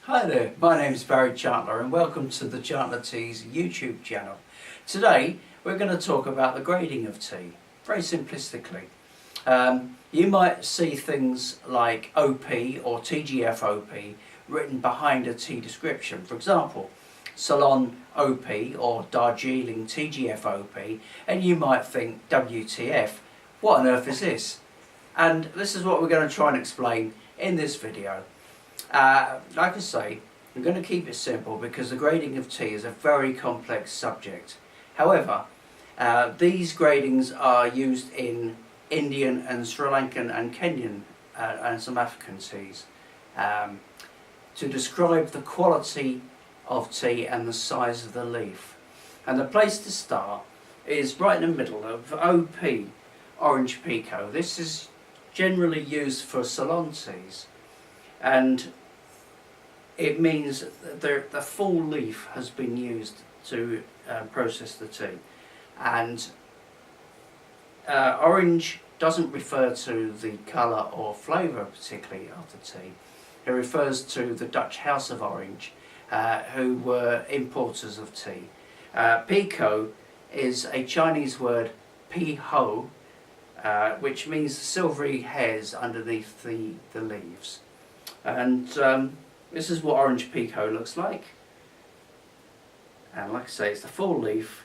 Hi there, my name is Barry Chantler and welcome to the Chantler Tea's YouTube channel. Today we're going to talk about the grading of tea, very simplistically. You might see things like OP or Tgfop written behind a tea description. For example, Ceylon OP or Darjeeling Tgfop, and you might think, WTF, what on earth is this? And this is what we're going to try and explain in this video. Like I say, I'm going to keep it simple because the grading of tea is a very complex subject. However, these gradings are used in Indian and Sri Lankan and Kenyan and some African teas to describe the quality of tea and the size of the leaf. And the place to start is right in the middle of OP, orange pekoe. This is generally used for Ceylon teas, and it means that the full leaf has been used to process the tea. And orange doesn't refer to the colour or flavour particularly of the tea. It refers to the Dutch House of Orange, who were importers of tea. Pekoe is a Chinese word, pi-ho, which means silvery hairs underneath the leaves. And this is what orange pekoe looks like. And like I say, it's the full leaf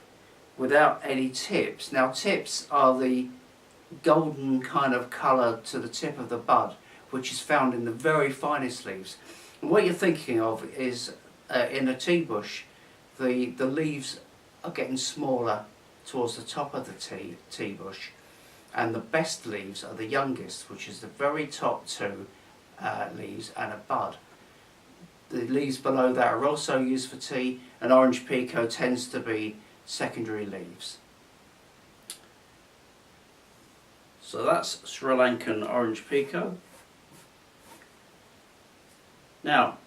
without any tips. Now tips are the golden kind of colour to the tip of the bud, which is found in the very finest leaves. And what you're thinking of is in a tea bush, the leaves are getting smaller towards the top of the tea bush, and the best leaves are the youngest, which is the very top two leaves and a bud. The leaves below that are also used for tea, and orange pekoe tends to be secondary leaves. So that's Sri Lankan orange pekoe. Now,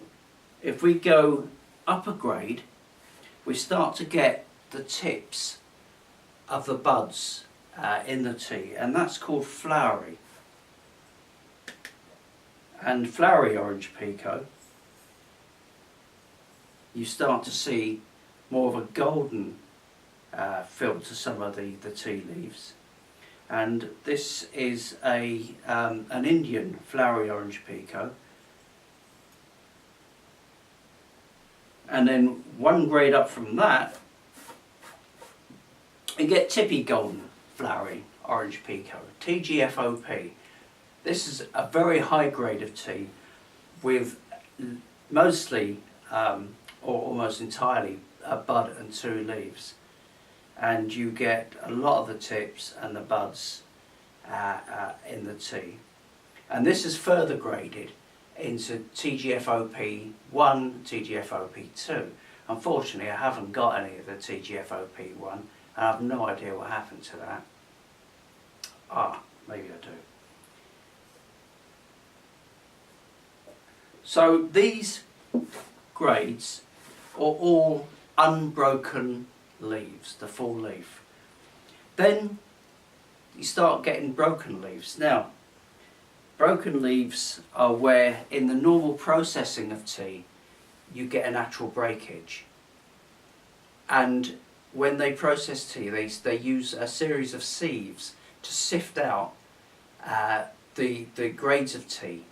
if we go up a grade, we start to get the tips of the buds in the tea, and that's called flowery. And flowery orange pekoe, you start to see more of a golden feel to some of the tea leaves. And this is an Indian flowery orange pekoe. And then one grade up from that, you get tippy golden flowery orange pekoe, Tgfop. This is a very high grade of tea with mostly or almost entirely a bud and two leaves, and you get a lot of the tips and the buds in the tea. And this is further graded into Tgfop 1, Tgfop 2. Unfortunately, I haven't got any of the Tgfop 1, and I have no idea what happened to that. Maybe I do. So these grades are all unbroken leaves, the full leaf. Then you start getting broken leaves. Now, broken leaves are where in the normal processing of tea you get a natural breakage. And when they process tea, they use a series of sieves to sift out the grades of tea.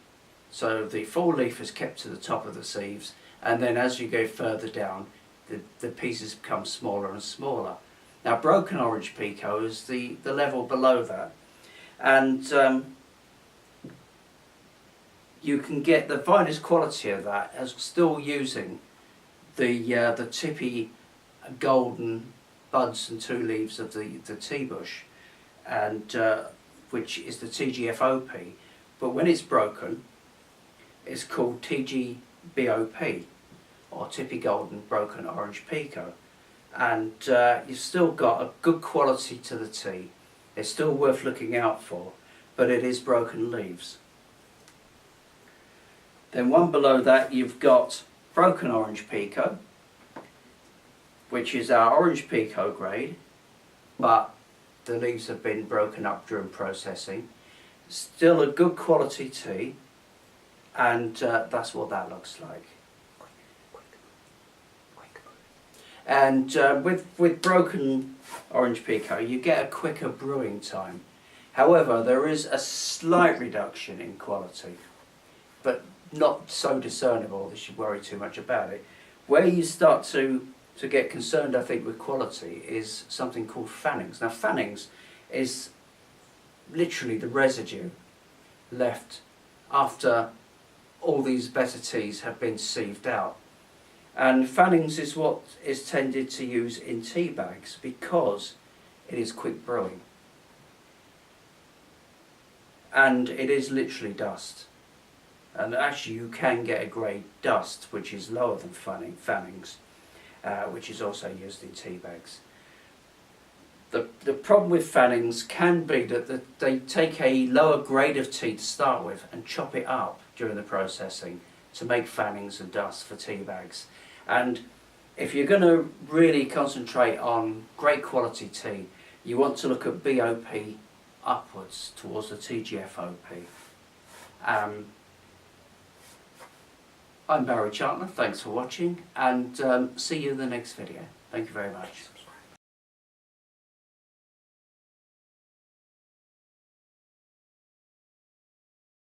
So the full leaf is kept to the top of the sieves, and then as you go further down, the pieces become smaller and smaller. Now broken orange pekoe is the level below that, and you can get the finest quality of that as still using the tippy golden buds and two leaves of the tea bush, and which is the Tgfop. But when it's broken, it's called Tgbop, or tippy golden broken orange pekoe, and you've still got a good quality to the tea. It's still worth looking out for, but it is broken leaves. Then one below that you've got broken orange pekoe, which is our orange pekoe grade, but the leaves have been broken up during processing. Still a good quality tea, and that's what that looks like. And with broken orange pekoe, you get a quicker brewing time. However, there is a slight reduction in quality, but not so discernible that you should worry too much about it. Where you start to get concerned, I think, with quality is something called Fannings. Now, Fannings is literally the residue left after all these better teas have been sieved out. And Fannings is what is tended to use in tea bags because it is quick brewing. And it is literally dust. And actually you can get a grade dust which is lower than Fannings, which is also used in tea bags. The problem with Fannings can be that they take a lower grade of tea to start with and chop it up during the processing to make Fannings and dust for tea bags. And if you're going to really concentrate on great quality tea, you want to look at BOP upwards towards the Tgfop. I'm Chantler, thanks for watching, and see you in the next video. Thank you very much.